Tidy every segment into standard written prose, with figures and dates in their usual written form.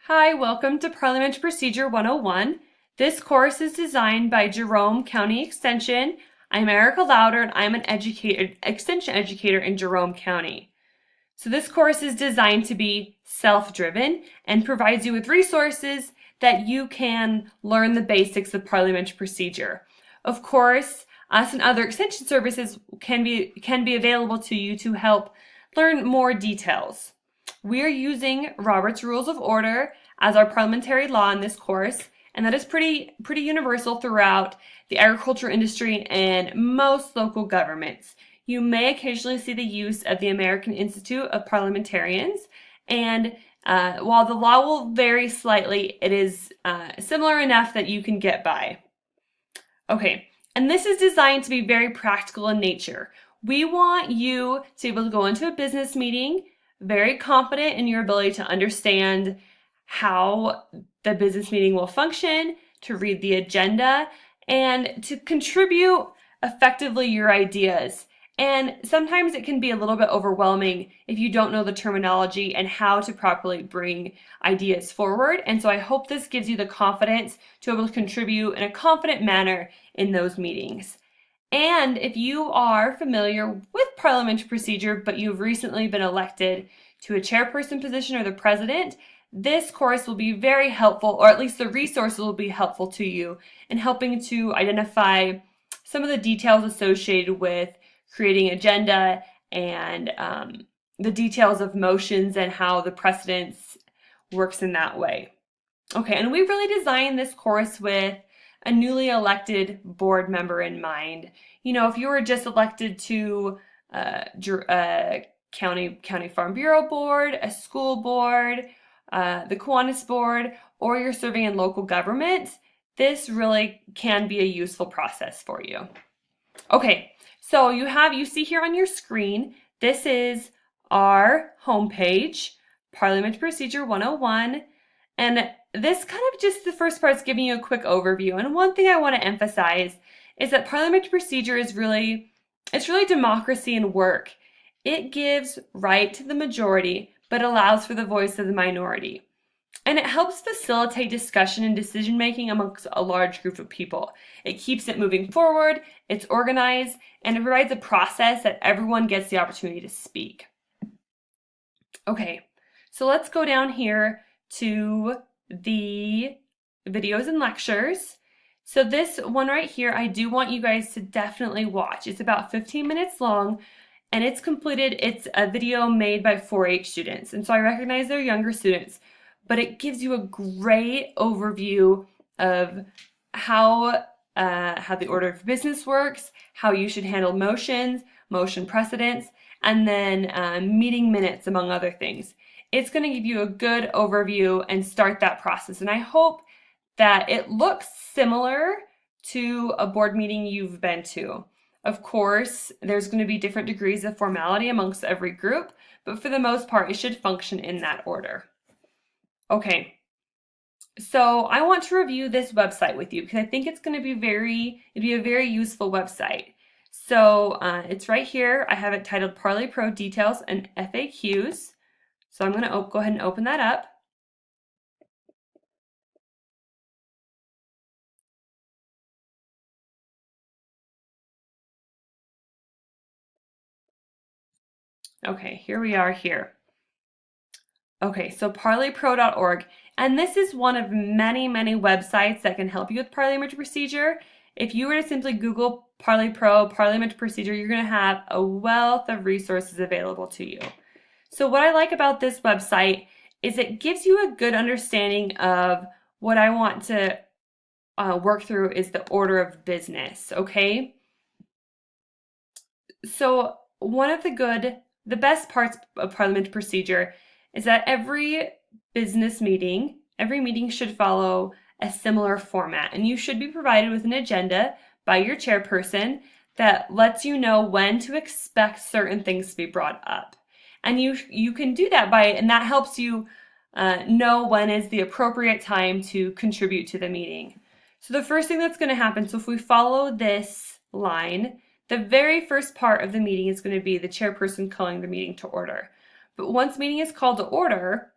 Hi, welcome to Parliamentary Procedure 101. This course is designed by Jerome County Extension. I'm Erica Louder and I'm an extension educator in Jerome County. So this course is designed to be self-driven and provides you with resources that you can learn the basics of parliamentary procedure. Of course, us and other extension services can be available to you to help learn more details. We are using Robert's Rules of Order as our parliamentary law in this course, and that is pretty universal throughout the agriculture industry and most local governments. You may occasionally see the use of the American Institute of Parliamentarians, and while the law will vary slightly, it is similar enough that you can get by. Okay, and this is designed to be very practical in nature. We want you to be able to go into a business meeting very confident in your ability to understand how the business meeting will function, to read the agenda, and to contribute effectively your ideas. And sometimes it can be a little bit overwhelming if you don't know the terminology and how to properly bring ideas forward. And so I hope this gives you the confidence to be able to contribute in a confident manner in those meetings. And if you are familiar with parliamentary procedure, but you've recently been elected to a chairperson position or the president, this course will be very helpful, or at least the resources will be helpful to you in helping to identify some of the details associated with creating agenda and the details of motions and how the precedence works in that way. Okay, and we really designed this course with a newly elected board member in mind. You know, if you were just elected to a county farm bureau board, a school board, the Kiwanis board, or you're serving in local government, this really can be a useful process for you. Okay, so you see here on your screen, this is our homepage, Parliamentary Procedure 101, and this kind of just the first part is giving you a quick overview. And one thing I want to emphasize is that parliamentary procedure is really democracy in work. It gives right to the majority, but allows for the voice of the minority. And it helps facilitate discussion and decision making amongst a large group of people. It keeps it moving forward, it's organized, and it provides a process that everyone gets the opportunity to speak. Okay, so let's go down here to the videos and lectures. So this one right here, I do want you guys to definitely watch. It's about 15 minutes long, and it's a video made by 4-H students. And so I recognize they're younger students, but it gives you a great overview of how the order of business works, how you should handle motions, motion precedents, and then meeting minutes, among other things. It's going to give you a good overview and start that process. And I hope that it looks similar to a board meeting you've been to. Of course, there's going to be different degrees of formality amongst every group, but for the most part, it should function in that order. Okay, so I want to review this website with you because I think it's going to be a very useful website. So it's right here. I have it titled Parley Pro Details and FAQs. So I'm going to go ahead and open that up. Okay, here we are here. Okay, so parleypro.org, and this is one of many websites that can help you with parliamentary procedure. If you were to simply Google Parley Pro, parliamentary procedure, you're going to have a wealth of resources available to you. So what I like about this website is it gives you a good understanding of what I want to work through is the order of business, okay? So one of the best parts of parliamentary procedure is that every meeting should follow a similar format, and you should be provided with an agenda by your chairperson that lets you know when to expect certain things to be brought up. And you can do that and that helps you know when is the appropriate time to contribute to the meeting. So the first thing that's going to happen, so if we follow this line, the very first part of the meeting is going to be the chairperson calling the meeting to order. But once meeting is called to order,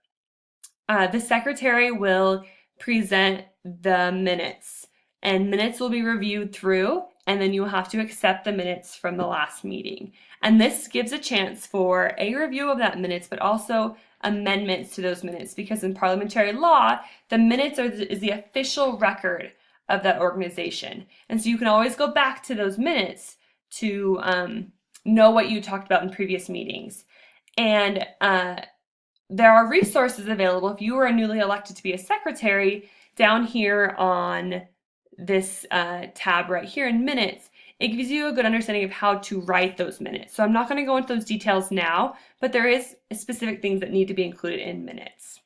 the secretary will present the minutes, and minutes will be reviewed through, and then you will have to accept the minutes from the last meeting. And this gives a chance for a review of that minutes, but also amendments to those minutes, because in parliamentary law, the minutes is the official record of that organization. And so you can always go back to those minutes to know what you talked about in previous meetings. And there are resources available if you are newly elected to be a secretary. Down here on this tab right here in minutes, it gives you a good understanding of how to write those minutes. So I'm not going to go into those details now, but there is specific things that need to be included in minutes.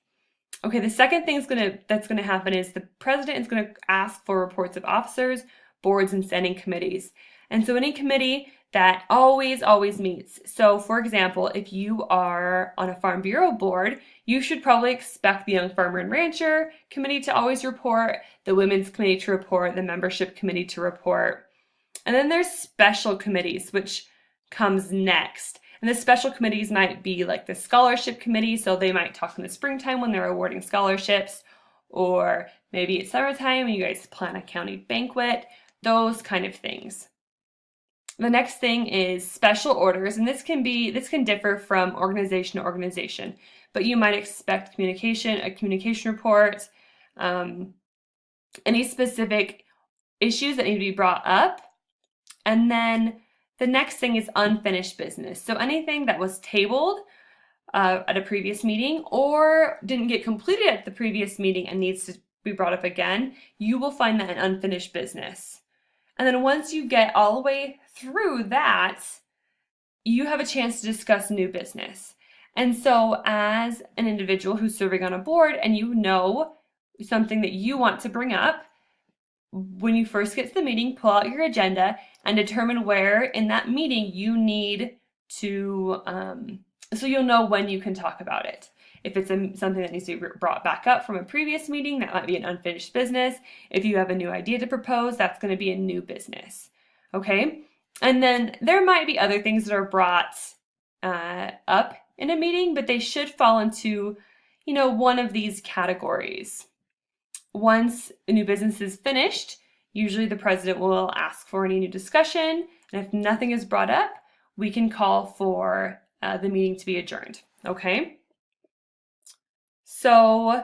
Okay, the second thing that's going to happen is the president is going to ask for reports of officers, boards, and standing committees. And so any committee that always meets. So for example, if you are on a Farm Bureau board, you should probably expect the Young Farmer and Rancher Committee to always report, the Women's Committee to report, the Membership Committee to report. And then there's special committees, which comes next. And the special committees might be like the Scholarship Committee, so they might talk in the springtime when they're awarding scholarships, or maybe it's summertime and you guys plan a county banquet, those kind of things. The next thing is special orders, and this can differ from organization to organization, but you might expect a communication report, any specific issues that need to be brought up. And then the next thing is unfinished business. So anything that was tabled at a previous meeting or didn't get completed at the previous meeting and needs to be brought up again, you will find that in unfinished business. And then once you get all the way through that, you have a chance to discuss new business. And so as an individual who's serving on a board and you know something that you want to bring up, when you first get to the meeting, pull out your agenda and determine where in that meeting you need to, so you'll know when you can talk about it. If it's something that needs to be brought back up from a previous meeting, that might be an unfinished business. If you have a new idea to propose, that's going to be a new business. Okay? And then there might be other things that are brought up in a meeting, but they should fall into, one of these categories. Once a new business is finished, usually the president will ask for any new discussion, and if nothing is brought up, we can call for the meeting to be adjourned. Okay? So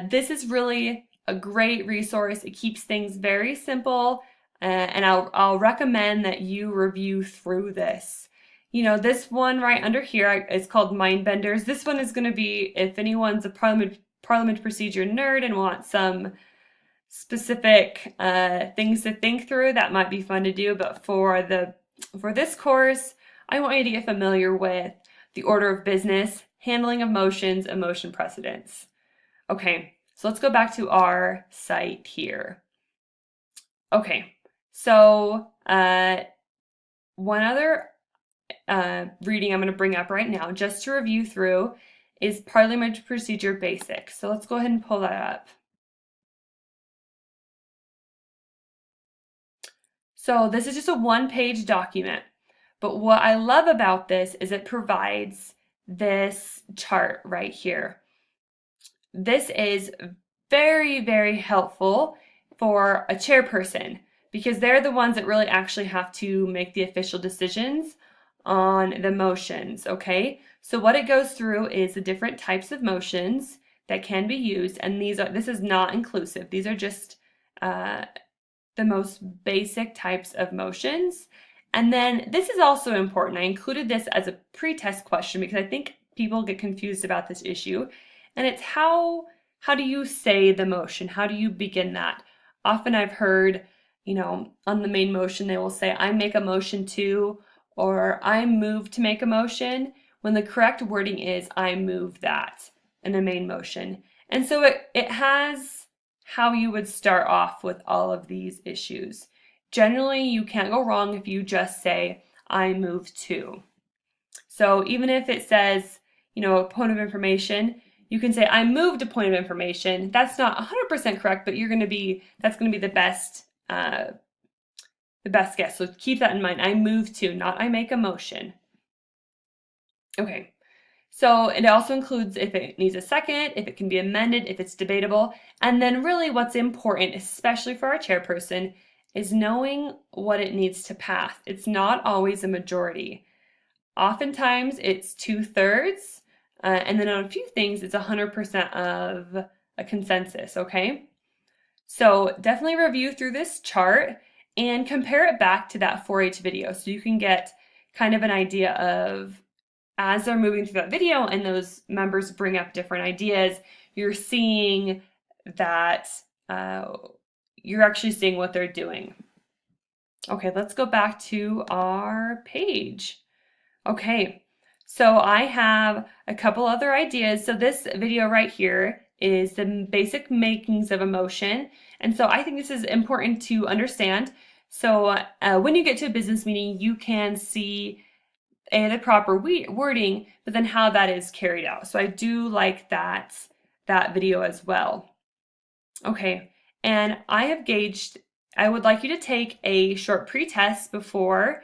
this is really a great resource. It keeps things very simple, and I'll recommend that you review through this. This one right under here is called Mind Benders. This one is going to be if anyone's a Parliament procedure nerd and wants some specific things to think through, that might be fun to do. But for this course, I want you to get familiar with the order of business, handling of motions, and motion precedents. Okay, so let's go back to our site here. Okay, so one other reading I'm going to bring up right now, just to review through, is Parliamentary Procedure Basics. So let's go ahead and pull that up. So this is just a one-page document, but what I love about this is it provides this chart right here. This is very helpful for a chairperson because they're the ones that really actually have to make the official decisions on the motions, okay? So what it goes through is the different types of motions that can be used, and this is not inclusive. These are just the most basic types of motions. And then this is also important. I included this as a pre-test question because I think people get confused about this issue. And it's how do you say the motion? How do you begin that? Often I've heard, on the main motion, they will say, I make a motion to, or I move to make a motion, when the correct wording is, I move that in the main motion. And so it has how you would start off with all of these issues. Generally, you can't go wrong if you just say, I move to. So even if it says, a point of information, you can say, I moved a point of information. That's not 100% correct, but that's going to be the best guess. So keep that in mind. I move to, not I make a motion. Okay. So it also includes if it needs a second, if it can be amended, if it's debatable. And then really what's important, especially for our chairperson, is knowing what it needs to pass. It's not always a majority. Oftentimes it's 2/3, and then on a few things it's 100% of a consensus, okay? So definitely review through this chart and compare it back to that 4-H video so you can get kind of an idea of, as they're moving through that video and those members bring up different ideas, you're seeing that you're actually seeing what they're doing. Okay, let's go back to our page. Okay, so I have a couple other ideas. So this video right here is the basic makings of a motion. And so I think this is important to understand. So when you get to a business meeting, you can see the proper wording, but then how that is carried out. So I do like that video as well. Okay, and I have gauged, I would like you to take a short pre-test before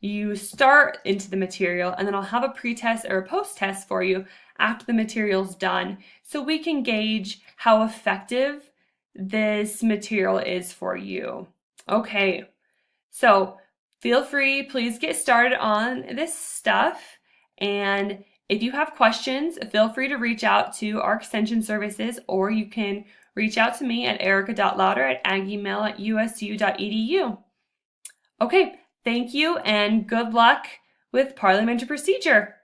you start into the material, and then I'll have a pre-test or a post-test for you after the material's done so we can gauge how effective this material is for you. Okay, so feel free, please get started on this stuff, and if you have questions, feel free to reach out to our extension services, or you can reach out to me at erica.lauder@aggiemail@usu.edu. Okay, thank you and good luck with parliamentary procedure.